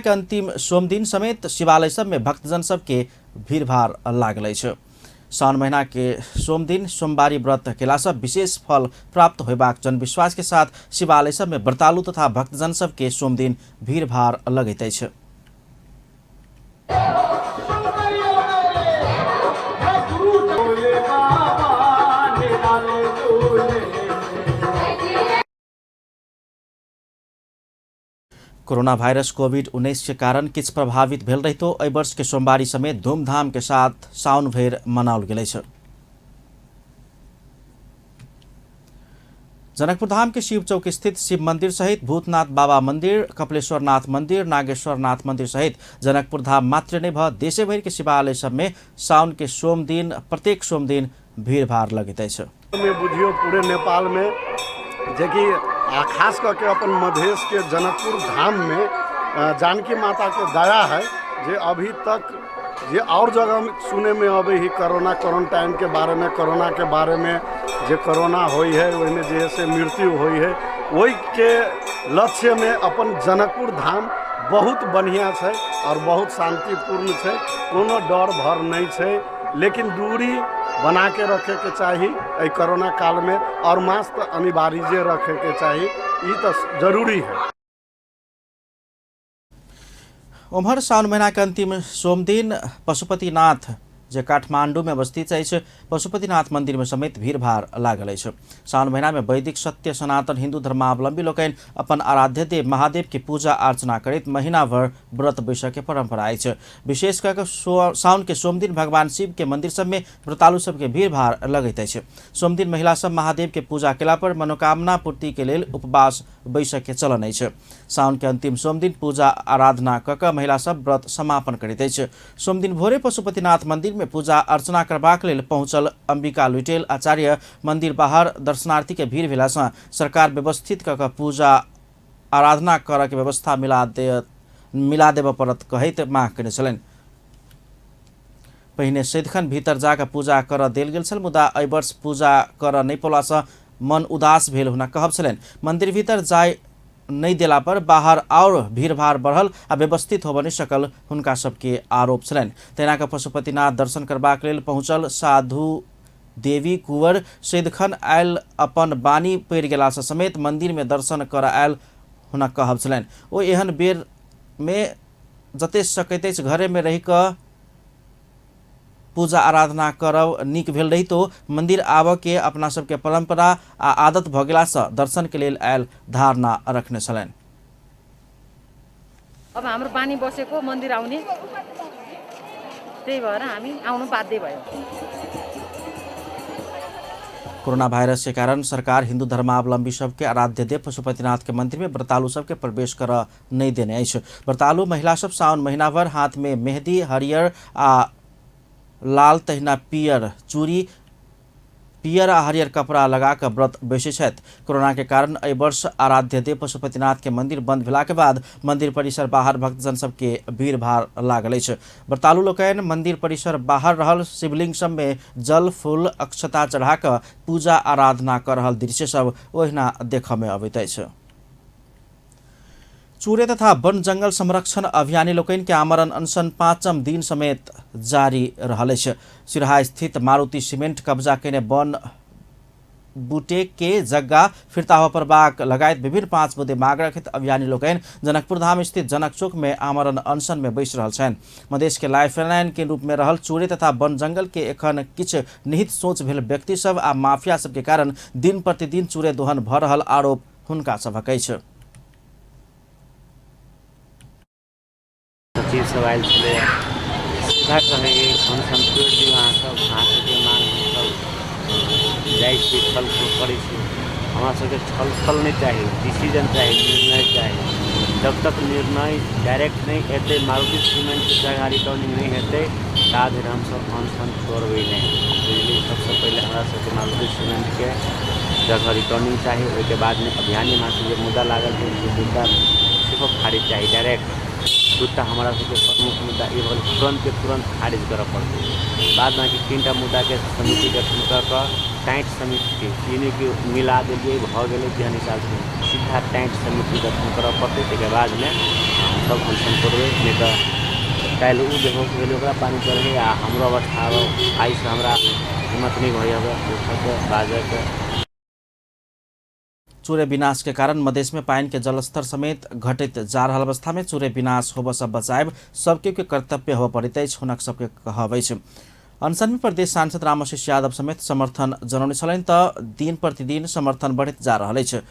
अंतिम सोमदिन समेत शिवालय सब में भक्तजन सब के भीड़ भाड़ लागल अछि। साउन महीना के सोम दिन सोमवारी व्रत केला से विशेष फल प्राप्त होबाक जनविश्वास के साथ शिवालय सब में व्रतालु तथा भक्तजन सब के सोम दिन भीड़ भाड़ लगैत अछि। कोरोना भाइरस कोविड-19 के कारण किछ प्रभावित भेल रहितो एहि वर्ष के सोमवारी समेत धूमधाम के साथ साउन भर मनाओल गेल छै। जनकपुर धाम के शिव चौक स्थित शिव मंदिर सहित भूतनाथ बाबा मंदिर, कपिलेश्वरनाथ मंदिर, नागेश्वरनाथ मंदिर सहित जनकपुर धाम मात्र नै भ देशे भरि के शिवालय सब में साउन के सोम दिन प्रत्येक सोम दिन भीड़ भाड़ लगैत अछि। बुझियो पूरे नेपाल में जेकि खास करके अपन मधेश के जनकपुर धाम में जानकी माता के दया है जे अभी तक जे और जगह में सुने में अभी ही कोरोना क्वारंटाइन के बारे में जे कोरोना होई है वही में जैसे मृत्यु होई है वही के लक्ष्य में अपन जनकपुर धाम बहुत बढ़िया है और बहुत शांतिपूर्ण है, कोनो डर भर नहीं है, लेकिन दूरी बना के रखे के चाहिए कोरोना काल में और मास्क अनिवार्य रखे के चाहिए, ये तो जरूरी है। उम्हर साउन महीना के अंतिम सोम दिन पशुपतिनाथ जे काठमांडू में अवस्थित अछि पशुपतिनाथ मंदिर में समेत भीड़ भाड़ लागल अछि। साउन महीना में वैदिक सत्य सनातन हिंदू धर्मावलंबी लोकनि अपन आराध्य देव महादेव की पूजा अर्चना करैत महीना भर व्रत बैसक के परंपरा अछि। विशेष करके साउन के सोम दिन भगवान शिव के मंदिर सब में व्रतालु सब के भीड़ भाड़ लगैत अछि। सोम दिन महिला सब महादेव के पूजा केला पर मनोकामना पूर्ति के लेल उपवास बैसक के चलन अछि। साउन के अंतिम सोम दिन पूजा आराधना कऽ महिला सब व्रत समापन करैत अछि। सोम दिन भोरे पशुपतिनाथ मंदिर में पूजा अर्चना करबाक लेल पहुंचल अंबिका लुटेल आचार्य मंदिर बाहर दर्शनार्थी के भीड़ भेला सँ सरकार व्यवस्थित कऽ पूजा आराधना करऽ के व्यवस्था मिला देबऽ पड़त कहैत मांग केने छलनि। पहिने सदिखन भीतर जाकर पूजा करऽ देल गेल छल, मुदा एहि वर्ष पूजा करऽ नहि पौला सँ मन उदास भेल हुना कहब छलनि। मंदिर भीतर जाय नहीं देला पर बाहर और भीड़ भाड़ बढ़ल आ व्यवस्थित होबऽ नहीं सकल हुनका सबके आरोप छलनि। तेना कऽ पशुपतिनाथ दर्शन करबाक लेल पहुंचल साधु देवी कुंवर सदिखन आयल अपन बानी पड़ि गेला सँ समेत मंदिर में दर्शन कर आयल हुना कहब छलनि। ओ एहन बेर में जते सकैत अछि घरे में रहि कऽ पूजा आराधना करब नीक भेल रही तो मंदिर आबऽ के अपना सबके परंपरा आ आदत भ गेला सँ दर्शन के लेल आयल धारणा रखने छलनि। अब हाम्रो बानी बसेको मन्दिर आउने त्यही भएर हामी आउनु बाध्य भयो। कोरोना वायरस के कारण सरकार हिंदू धर्मावलंबी सबके आराध्य देव पशुपतिनाथ के मंदिर में व्रतालु सबके प्रवेश कर नहीं देने अछि। व्रतालु महिला सब सावन महीना भर हाथ में मेहंदी हरियर आ लाल तहिना पियर चूड़ी पियर आ हरियर कपड़ा लगा कर व्रत बैसे छथि। कोरोना के कारण एहि वर्ष आराध्य देव पशुपतिनाथ के मंदिर बंद भेला के बाद मंदिर परिसर बाहर भक्तजन सबके भीड़ भाड़ लागल अछि। व्रतालु लोकनि मंदिर परिसर बाहर रहल शिवलिंग सब में जल फूल अक्षता चढ़ा कऽ पूजा आराधना कर रहल दृश्य सब ओहिना देखऽ में अबैत अछि। चूरे तथा वन जंगल संरक्षण अभियानी लोकनि के आमरण अनशन 5म दिन समेत जारी रहल अछि। सिरहा स्थित मारुति सीमेंट कब्जा केने वन बूटे के जगह फिरता हुआ प्रभाग लगायत विभिन्न 5 मुद्दे मांग रखित अभियानी लोकनि जनकपुर धाम स्थित जनक चौक में आमरण अनशन में बैस रहल छनि। मधेश के लाइफलाइन के रूप में रहल चूरे तथा वन जंगल के एखन किछ निहित सोच भेल व्यक्ति सब आ माफिया सब के कारण दिन प्रतिदिन चूरे दोहन भ रहल आरोप हुनका सभक अछि। सचिव सब आयल छलै सीधा कहै अनशन तोड़ि दियौ अहाँ सब के मांग सब जाइ छी छल करै छी। हमरा सबके छल नहीं चाहिए, डिसीजन चाहिए, निर्णय चाहिए। जब तक निर्णय डायरेक्ट नहीं हेतै मारुति सीमेंट के जगह रिटर्निंग नहीं हेतै ता धरि हम सब अनशन छोड़बै नहीं। बुझलियै, सबसे पहले हमरा सबके मारुति सीमेंट के जगह रिटर्निंग चाहिए। ओहिके बाद में अभियानी मात्र जो मुद्दा लागल छै मुद्दा सिर्फ खारिज चाहिए डायरेक्ट। दूटा हमारा सबके प्रमुख मुद्दा ये तुरंत के तुरंत खारिज करऽ पड़तै। बाद बाकी 3टा मुद्दा के समिति गठन कऽ टाइट समिति यानी कि मिला देलिए भऽ गेलै जेहन हिसाब से सीधा टाइट समिति गठन करऽ पड़तै। ताहिके बाद में सब अनशन करबै, नहीं तो काल्हि ऊ बेहोश भेलै ओकरा पानी चढ़े आ हमरो अवस्था अब आइसँ हमरा हिम्मत नहीं भई अब उठके बाजके। चूरे विनाश के कारण मधेश में पानी के जलस्तर समेत घटत जा रहा अवस्था में चूरे विनाश होब से बचाएब सबके के कर्तव्य हो पड़ित हुनक सबके कहब। अनशन में प्रदेश सांसद रामाशीष यादव समेत समर्थन जनाउने छलनि त दिन प्रतिदिन समर्थन बढ़त जा रहा है।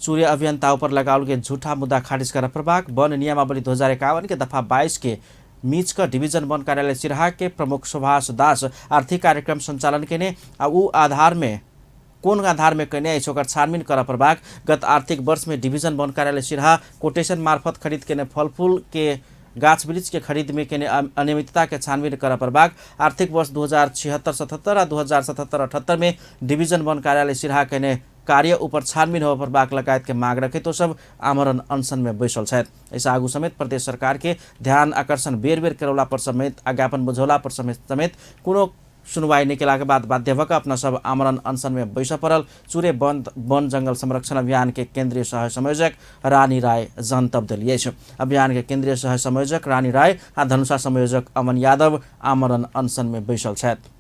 चूरे अभियंता पर लगाओल गए झूठा मुद्दा खारिज कर प्रभाग वन नियमावली 2051 के दफा 22 के मीच का डिवीजन वन कार्यालय सिराहा के प्रमुख सुभाष दास आर्थिक कार्यक्रम संचालन के ने कोन आधार में कने है ओकर छानबीन कर प्रभाग गत आर्थिक वर्ष में डिवीजन वन कार्यालय सिराहा कोटेशन मार्फत खरीद के फल फूल के गाछ वृक्ष के खरीद में केने अनियमितता के छानबीन कर प्रभाग आर्थिक वर्ष 2076-77 और 2077-78 में डिवीजन वन कार्यालय सिराहा केने कार्य ऊपर छानबीन हो प्रभाग लगायत के मांग रखे तो सब आमरण अनशन में बैसल है। ऐसा आगू समेत प्रदेश सरकार के ध्यान आकर्षण बेर बेर करौला पर समेत ज्ञापन बुझौला पर समेत कोनो सुनवाई नहीं के बाद बाध्य भक अपना सब आमरण अनशन में बैस पड़ल चूरे वन जंगल संरक्षण अभियान के केंद्रीय सह संयोजक रानी राय जनतब दिलिए। अभियान के केंद्रीय सह संयोजक रानी राय आ धनुषा संयोजक अमन यादव आमरण अनशन में बैसल छथि।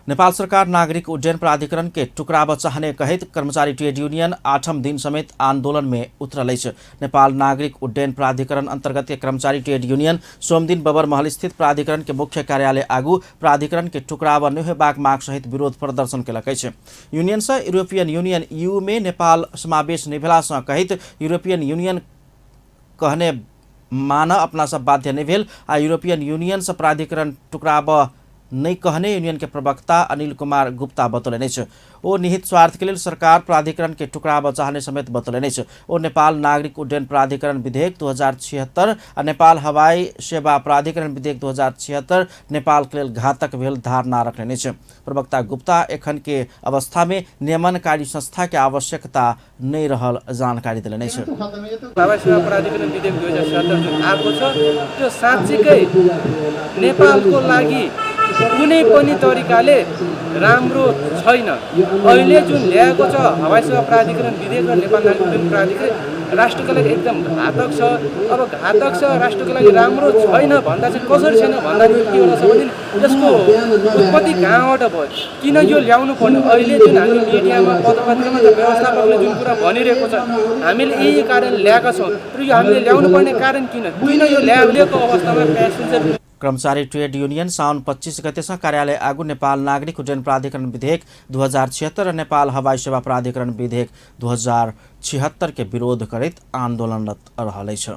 नेपाल सरकार नागरिक उड्डयन प्राधिकरण के टुकराव चाहने कहित कर्मचारी ट्रेड यूनियन 8म दिन समेत आंदोलन में उतरल अछि। नेपाल नागरिक उड्डयन प्राधिकरण अंतर्गत के कर्मचारी ट्रेड यूनियन सोमदिन बबर महल स्थित प्राधिकरण के मुख्य कार्यालय आगू प्राधिकरण के टुकराव नहीं होबाक माग सहित विरोध प्रदर्शन केलक अछि। यूनियन से यूरोपियन यूनियन EU में नेपाल समावेश नहीं भेला सँ कहित यूरोपियन यूनियन कहने मान अपना सब बाध्य नहीं भेल आ यूरोपियन यूनियन से प्राधिकरण टुकराव नहीं कहने यूनियन के प्रवक्ता अनिल कुमार गुप्ता बतौलनि अछि। ओ निहित स्वार्थ के लिए सरकार प्राधिकरण के टुकराव चाहने समेत बतौलनि अछि। ओ नेपाल नागरिक उड्डयन प्राधिकरण विधेयक 2076 और नेपाल हवाई सेवा प्राधिकरण विधेयक 2076 नेपाल के लिए घातक भेल धारणा रखने अछि। प्रवक्ता गुप्ता एखन के अवस्था में नियमनकारी संस्था के आवश्यकता नहीं रहल जानकारी दिलनि अछि। हवाई सेवा प्राधिकरण विधेयक 2076 जुन आएको छ त्यो साँच्चीकै नेपालको लागि कुनै पनि तरिकाले राम्रो छैन। अहिले जुन ल्याएको छ हवाई सेवा प्राधिकरण विधेयक र नेपाल नागरिक उड्डयन प्राधिकरण राष्ट्रको लागि एकदम घातक छ। अब घातक छ राष्ट्रको लागि राम्रो छैन भन्दा चाहिँ कसरी छैन भन्दा के होला छ भने यसको उत्पत्ति कहाँबाट भयो, किन यो ल्याउनु पर्ने, अहिले जुन हामी मिडियामा पत्रपत्रिकामा व्यवस्थापकले जुन कुरा भनिरहेको छ हामीले यही कारण ल्याएका छौँ र यो हामीले ल्याउनु पर्ने कारण किन यो ल्याएको अवस्थामा प्यासेन्जर कर्मचारी ट्रेड यूनियन साउन 25 गते से कार्यालय आगू नेपाल नागरिक उड्डयन प्राधिकरण विधेयक 2076 और नेपाल हवाई सेवा प्राधिकरण विधेयक 2076 के विरोध करत आंदोलनरत रहल अछि।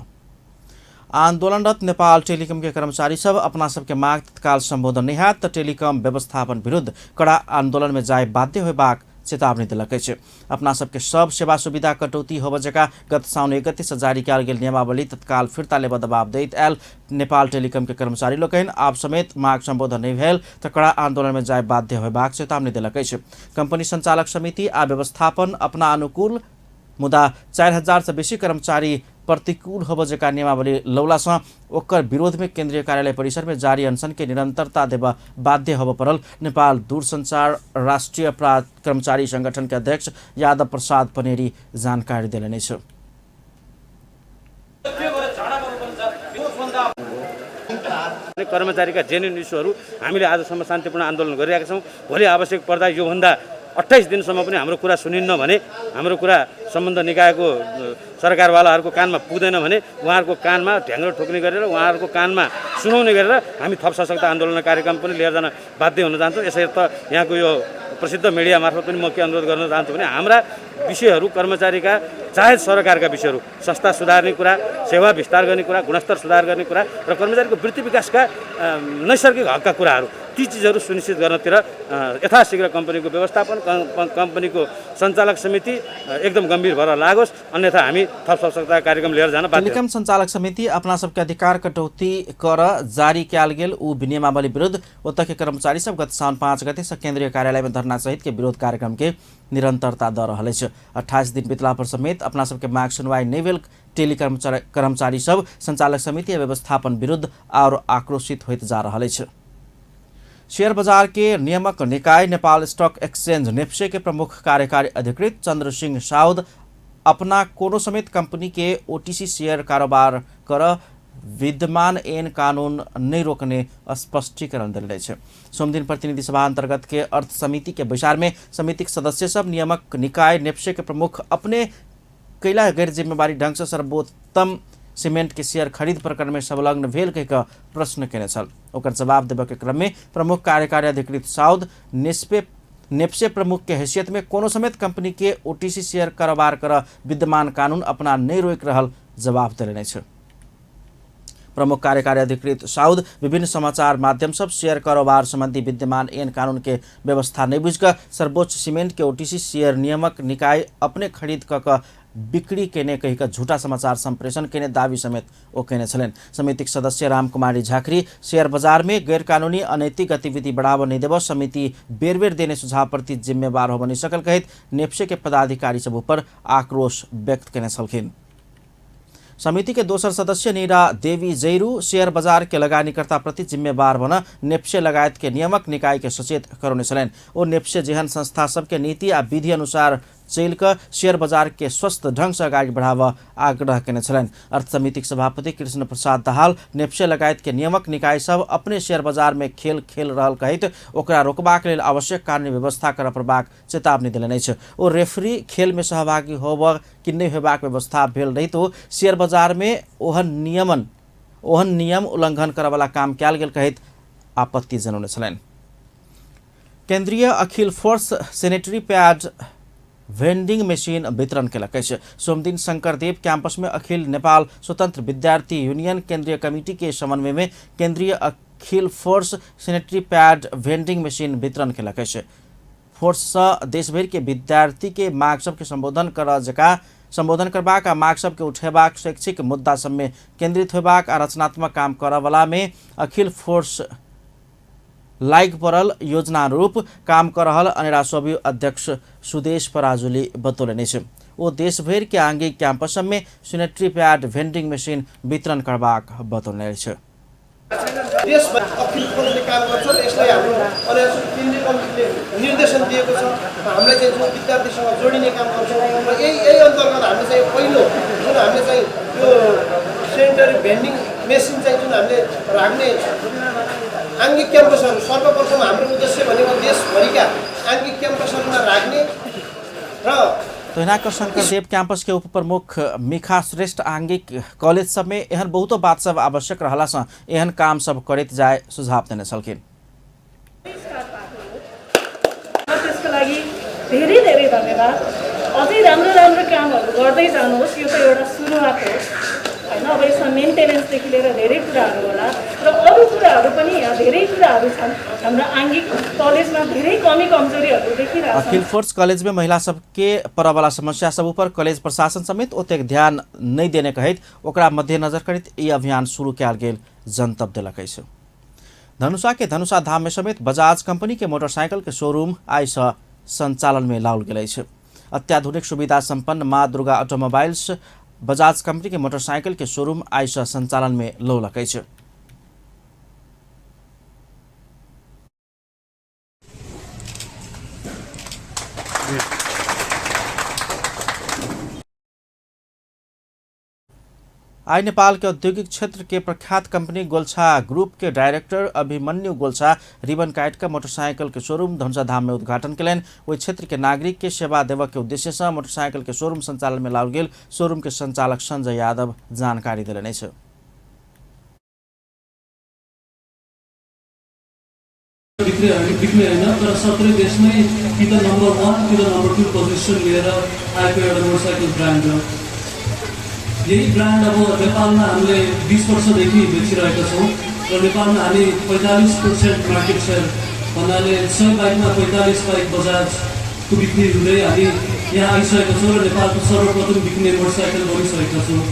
आंदोलनरत नेपाल टेलिकम के कर्मचारी सब अपना सबके मांग तत्काल संबोधन नहीं हैत त टेलिकम व्यवस्थापन विरुद्ध कड़ा आंदोलन में जाय बाध्य होबाक चेतावनी दिलक अछि। अपना सबके सब सेवा सुविधा कटौती होब जका गत साउन 1 गते से जारी कयल गेल नियमावली तत्काल फिरता लेब दबाव दैत आयल नेपाल टेलिकम के कर्मचारी लोकनि आप समेत मांग संबोधन नहीं भेल त कड़ा आंदोलन में जाय बाध्य होबाक चेतावनी दिलक अछि। कंपनी संचालक समिति आ व्यवस्थापन अपना अनुकूल मुदा 4000 से बेसी कर्मचारी प्रतिकूल होब जका नियमावली लौला सँ ओकर विरोध में केंद्रीय कार्यालय परिसर में जारी अनशन के निरंतरता देब बाध्य होब पड़ल नेपाल दूरसंचार राष्ट्रीय कर्मचारी संगठन के अध्यक्ष यादव प्रसाद पनेरी जानकारी दिलनि छ। कर्मचारीका जेन्युन इस्युहरू हामीले आजसम्म शान्तिपूर्ण आन्दोलन गरिरहेका छौँ। भोलि आवश्यक पर्दा योभन्दा 28 दिनसम्म पनि हाम्रो कुरा सुनिन्न भने, हाम्रो कुरा सम्बन्ध निकायको सरकारवालाहरूको कानमा पुग्दैन भने उहाँहरूको कानमा ढ्याङ्ग्रो ठोक्ने गरेर उहाँहरूको कानमा सुनाउने गरेर हामी थप सशक्त आन्दोलन कार्यक्रम पनि लिएर जान बाध्य हुन जान्छौँ। यसर्थ यहाँको यो प्रसिद्ध मिडिया मार्फत पनि म के अनुरोध गर्न चाहन्छु भने हाम्रा विषयहरू कर्मचारीका चाहे सरकारका विषयहरू संस्था सुधार्ने कुरा, सेवा विस्तार गर्ने कुरा, गुणस्तर सुधार गर्ने कुरा र कर्मचारीको वृत्ति विकासका नैसर्गिक हकका कुराहरू ती चिजहरू सुनिश्चित गर्नतिर यथाशीघ्र कम्पनीको व्यवस्थापन, कम्पनीको सञ्चालक समिति एकदम गम्भीर भएर लागोस्, अन्यथा हामी थप सशक्त कार्यक्रम लिएर जान बाध्य। टेलिकम संचालक समिति अपना सबके अधिकार कटौती कर जारी कयल गेल उ नियमावली विरुद्ध ओतऽ के कर्मचारी सब गत साउन 5 गते से केंद्रीय कार्यालय में धरना सहित के विरोध कार्यक्रम के निरंतरता द रहल अछि। 28 दिन बितला पर समेत अपना सबके मांग सुनवाई नहीं भेल टेलिकम कर्मचारी सब संचालक समिति व्यवस्थापन विरुद्ध और आक्रोशित होइत जा रहल अछि। शेयर बाजार के नियामक निकाय नेपाल स्टॉक एक्सचेंज नेप्से के प्रमुख कार्यकारी अधिकृत चंद्र सिंह साउद अपना कोनो समेत कंपनी के ओटीसी शेयर कारोबार कर विद्यमान ऐन कानून नहीं रोकने स्पष्टीकरण दिल रहे। सोमदिन प्रतिनिधि सभा अंतर्गत के अर्थ समिति के विचार में समिति के सदस्य सब नियामक निकाय नेप्से के प्रमुख अपने कैला गैर जिम्मेवारी ढंग से सर्वोत्तम सीमेंट के शेयर खरीद प्रकरण में संलग्न भेल कह प्रश्न केने छल। ओकर जवाब देबे के क्रम में प्रमुख कार्यकारी अधिकृत साउद नेप्से प्रमुख के हैसियत में कोनो समेत कंपनी के ओटीसी शेयर कारोबार कर विद्यमान कानून अपना नहीं रोक रहल जवाब दिले छ। प्रमुख कार्यकारी अधिकृत साउद विभिन्न समाचार माध्यम सब शेयर कारोबार संबंधी विद्यमान ऐन कानून के व्यवस्था नहीं बुझकर सर्वोच्च सीमेंट के ओटीसी शेयर नियामक निकाय अपने खरीद क बिक्री केने कहिका झूठा समाचार संप्रेषण केने दावी समेत ओ केने छलेन। समिति सदस्य रामकुमारी झाँक्री शेयर बाजार में गैर कानूनी अनैतिक गतिविधि बढ़ावा नहीं देव समिति बेर बेर देने सुझाव प्रति जिम्मेवार हो बनी सकल कहित नेप्से के पदाधिकारी सब ऊपर आक्रोश व्यक्त केने छलखिन। समिति के दोसर सदस्य नीरा देवी जैरू शेयर बाजार के लगानीकर्ता प्रति जिम्मेवार बन नेप्से लगायत के नियामक निकाय के सचेत करौने छलेन। ओ नेप्से जेहन संस्था सबके नीति आ विधि अनुसार चल कर शेयर बाजार के स्वस्थ ढंग से अगाडि बढ़ावा आग्रह केने छलेन। अर्थ समिति सभापति कृष्ण प्रसाद दाहाल नेप्से लगायत के नियामक निकाय सब अपने शेयर बाजार में खेल रहल कहित ओकरा रोकबाक लेल आवश्यक कानूनी व्यवस्था कर प्रबाक चेतावनी दिले छ। ओ रेफरी खेल में सहभागी होब कि नहीं होबाक व्यवस्था भेल रही तो शेयर बाजार में ओहन नियम उल्लंघन करे वाला काम कयल गेल कहित आपत्ति जनौने छलेन। केंद्रीय अखिल force sanitary pad vending machine वितरण केलक अछि। सोमदिन शंकरदेव कैंपस में अखिल नेपाल स्वतंत्र विद्यार्थी यूनियन केंद्रीय कमिटी के समन्वय में केंद्रीय अखिल force sanitary pad vending machine वितरण केलक अछि। फोर्स देशभर के विद्यार्थी के माग सब के संबोधन करबाक आ माग सब के उठेबाक शैक्षिक मुद्दा सब में केंद्रित होबाक आ रचनात्मक काम करय वाला में अखिल फोर्स लाइक परल योजना रूप काम कर रहल अनेरा सोबी अध्यक्ष सुदेश पराजुली बतौले छ। ओ देशभर के आंगिक कैंपस में सैनिटरी पैड भेंडिंग मशीन वितरण करबाक बतौले छ। देशभर अखिल फोर्सले काम गर्छ र यसलाई हाम्रो अनेरा केन्द्रीय कमिटीले निर्देशन दिएको छ। हामीले चाहिँ जुन विद्यार्थीसँग जोडिने काम गर्छौँ र यही अन्तर्गत हामीले चाहिँ पहिलो जुन हामीले चाहिँ यो सैनिटरी भेन्डिङ मेसिन चाहिँ जुन हामीले राख्ने आंगिक क्याम्पसहरू सर्वप्रथम हाम्रो उद्देश्य भनेको देशभरिका आंगिक क्याम्पसहरूमा राख्ने र तहिनाका शंकरदेव कैंपस के उप प्रमुख मिखा श्रेष्ठ आंगिक कॉलेज सब में एहन बहुतो बात सब आवश्यक रहला से एहन काम सब करत जाए सुझाव देने छलखिन। त्यसको लागि धेरै धेरै धन्यवाद। अझै राम्रो कामहरू गर्दै जानुहोस्। यो त एउटा सुरुवात हो हैन। अब यसमा मेन्टेनेन्सदेखि लिएर धेरै कुराहरू होला र अरू कुराहरू पनि धेरै कुराहरू छन्। हाम्रो आंगिक कलेजमा धेरै कमी कमजोरीहरू देखिरहेको छ। अखिल फोर्स कॉलेज में महिला सबके परऽ वाला समस्या सब ऊपर कॉलेज प्रशासन समेत ओतेक ध्यान नहीं देने कहित ओकरा मद्देनजर करित ई अभियान शुरू कयल गेल जनतब देलक अछि। धनुषा के धनुषा धाम में समेत बजाज कंपनी के मोटरसाइकिल के शोरूम आइ से संचालन में लाओल गेल अछि। अत्याधुनिक सुविधा संपन्न माँ दुर्गा ऑटोमोबाइल्स बजाज कंपनी के मोटरसाइकिल के शोरूम आइ से संचालन में लौलक अछि। आई नेपाल के औद्योगिक क्षेत्र के प्रख्यात कंपनी गोल्छा ग्रुप के डायरेक्टर अभिमन्यु गोल्छा रिबन काट का मोटरसाइकिल के शोरूम धनुषाधाम में उद्घाटन कलन। वही क्षेत्र के नागरिक के सेवा देव के उद्देश्य से मोटरसाइकिल के शोरूम संचालन में लाओल गेल। शोरूम के संचालक संजय यादव जानकारी दिलने छ। बिक्री होइन तर सबै देशमै कि त नम्बर 1 कि त नम्बर 2 पोजिसन लिएर आएको एउटा मोटरसाइकल ब्रान्ड हो। यही ब्रान्ड अब नेपालमा हामीले 20 वर्षदेखि बेचिरहेका छौँ र नेपालमा हामी 45% मार्केट सेयर भन्नाले 100 बाइकमा 45 बाइक बजाजको बिक्री हुँदै हामी यहाँ आइसकेका छौँ र नेपालको सर्वप्रथम बिक्ने मोटरसाइकल बनिसकेका छौँ।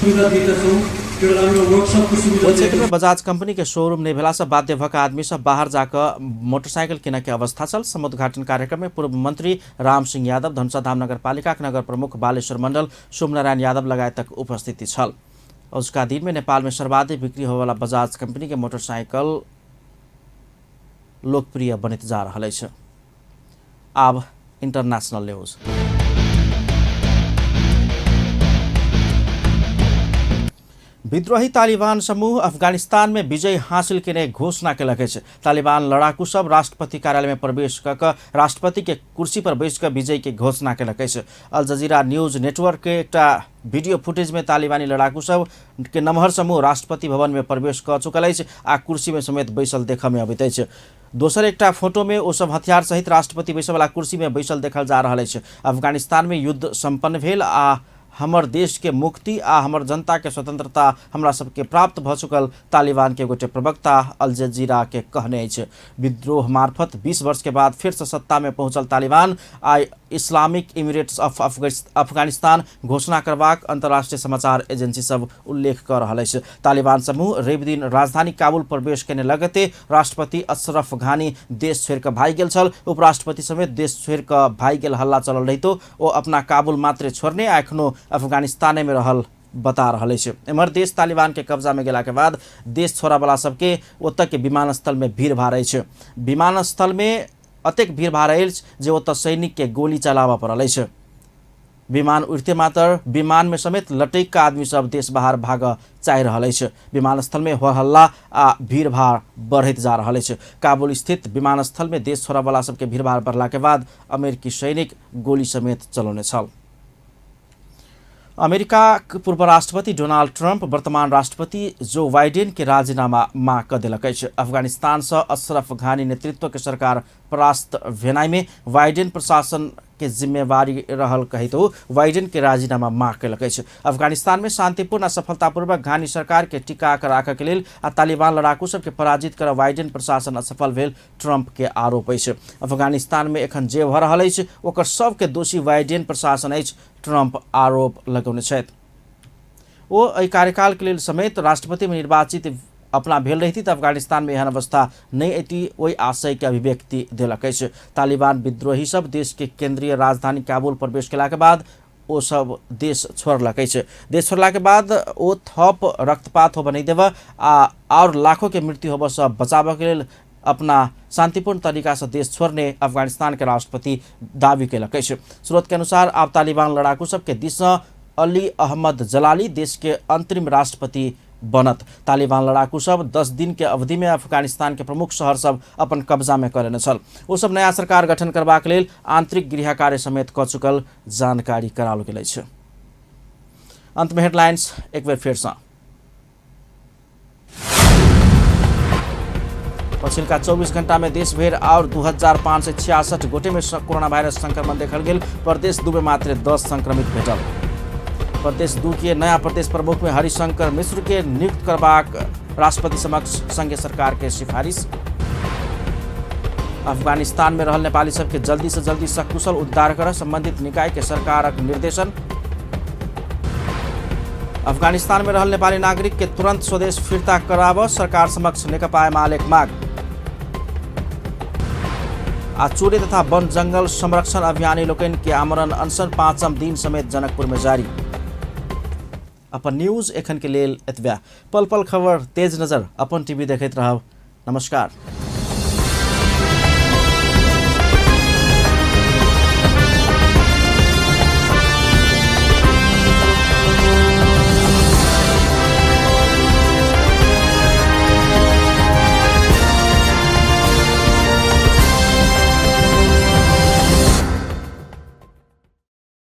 सुविधा दिएका छौँ। क्षेत्र में बजाज कंपनी के शोरूम नहीं भेला से बाध्य भक आदमी सब बाहर जाकर मोटरसाइकिल किने के अवस्था चल। समुद्घाटन कार्यक्रम में पूर्व मंत्री राम सिंह यादव, धनुषाधाम नगरपालिका नगर प्रमुख बालेश्वर मंडल, सोमनारायण यादव लगायत तक उपस्थिति छल। उसका दिन में नेपाल में सर्वाधिक बिक्री होने वाला बजाज कंपनी के मोटरसाइकिल लोकप्रिय बनते जा रहा है। अब इंटरनेशनल न्यूज। विद्रोही तालिबान समूह अफगानिस्तान में विजय हासिल करने घोषणा के लगे तालिबान लड़ाकू सब राष्ट्रपति कार्यालय में प्रवेश कर राष्ट्रपति के कुर्सी पर बैसकर विजय के घोषणा के लगे अल जजीरा न्यूज नेटवर्क के एक वीडियो फुटेज में तालिबानी लड़ाकू सब के नमहर समूह राष्ट्रपति भवन में प्रवेश कर चुकल आ कुर्सी में समेत बैसल देख में अबित है। दोसर एक फोटो में वो सब हथियार सहित राष्ट्रपति बैसे वाला कुर्सी में बैसल देखल जा रहा है। अफगानिस्तान में युद्ध संपन्न भेल आ हमर देश के मुक्ति आ हमर जनता के स्वतंत्रता हमरा सबके प्राप्त भ चुकल तालिबान के गोटे प्रवक्ता अल जजीरा के कहने अछि। विद्रोह मार्फत 20 वर्ष के बाद फिर से सत्ता में पहुंचल तालिबान आई इस्लामिक इमिरेट्स ऑफ अफगानिस्तान घोषणा करबाक अंतर्राष्ट्रीय समाचार एजेंसी सब उल्लेख कर रहा है। तालिबान समूह रवि दिन राजधानी काबुल प्रवेश करने लगते राष्ट्रपति अशरफ घानी देश छोड़ कर भाग गेल छल। उपराष्ट्रपति समेत देश छोड़ कर भाग गेल हल्ला चलल रहितो ओ अपना काबुल मात्रे छोड़ने एखनो अफगानिस्तान में रहल बता रहा है। एमहर देश तालिबान के कब्जा में गेला के बाद देश छोड़ा वाला सबके ओतऽ के विमानस्थल में भीड़ भाड़ है। विमानस्थल में अतेक भीड़ भाड़ है जे ओतऽ सैनिक के गोली चलाबऽ पड़ल है। विमान उड़ते मात्र विमान में समेत लटैक का आदमी सब देश बाहर भाग चाह रहा है। विमानस्थल में हो हल्ला आ भीड़ भाड़ बढ़त जा रहा है। काबुल स्थित विमानस्थल में देश छोड़ा वाला सबके भीड़ भाड़ बढ़ला के बाद अमेरिकी सैनिक गोली समेत चलौने छल। अमेरिका पूर्व राष्ट्रपति डोनाल्ड ट्रम्प वर्तमान राष्ट्रपति जो बाइडेन के राजीनामा माग कर दिलक। अफगानिस्तान से अशरफ घानी नेतृत्व के सरकार परास्त भेनाई में बाइडेन प्रशासन के जिम्मेवारी रहल कही तो बाइडेन के राजीनामा माग कलक। अफगानिस्तान में शांतिपूर्ण सफलतापूर्वक घानी सरकार के टिका कर राख के लेल आ तालिबान लड़ाकू सब के पराजित कर बाइडेन प्रशासन असफल भेल ट्रम्प के आरोप है। अफगानिस्तान में एखन जे भ रहल है ओकर सब के दोषी बाइडेन प्रशासन है, ट्रम्प आरोप लगौने छथि। ओ एहि कार्यकाल के लेल समेत राष्ट्रपति में निर्वाचित अपना भेल रही तो अफगानिस्तान में एहन अवस्था नहीं अती वही आशय के अभिव्यक्ति दिलक। तालिबान विद्रोही सब देश के केंद्रीय राजधानी काबुल प्रवेश केला के बाद ओ सब देश छोड़लक। देश छोड़ला के बाद ओ थप रक्तपात हो बनी देव और लाखों के मृत्यु होब से बचाव के लेल अपना शांतिपूर्ण तरीका से देश छोड़ने अफगानिस्तान के राष्ट्रपति दावी कलक। स्रोत के अनुसार अब तालिबान लड़ाकू सब के दिस अली अहमद जलाली देश के अंतरिम राष्ट्रपति बनत। तालिबान लड़ाकू सब 10 दिन के अवधि में अफगानिस्तान के प्रमुख शहर सब अपन कब्जा में करेने छल। वो सब नया सरकार गठन करबाक लेल आंतरिक गृह कार्य समेत क चुकल जानकारी कराओल गेल छै। अंत में हेडलाइंस एक बेर फेर सँ। पछिल्का 24 घंटा में देश भर और 2566 गोटे में कोरोना वायरस संक्रमण देखल गेल। प्रदेश 2 में मात्र 10 संक्रमित भेटल। प्रदेश 2 के नया प्रदेश प्रमुख में हरिशंकर मिश्र के नियुक्त करबाक राष्ट्रपति समक्ष संघीय सरकार के सिफारिश। अफगानिस्तान में रहल नेपाली सबके जल्दी से जल्दी सकुशल उद्धार कर संबंधित निकाय के सरकारक निर्देशन। अफगानिस्तान में रहल नेपाली नागरिक के तुरंत स्वदेश फिर्ता कराब सरकार समक्ष नेकपा एमालेक माग। आ चोरी तथा वन जंगल संरक्षण अभियानी लोकन के आमरण अनशन 5म दिन समेत जनकपुर में जारी। अपन न्यूज एखन के लेल एतबा। पल पल खबर तेज नजर अपन टीवी देखैत रहब। नमस्कार।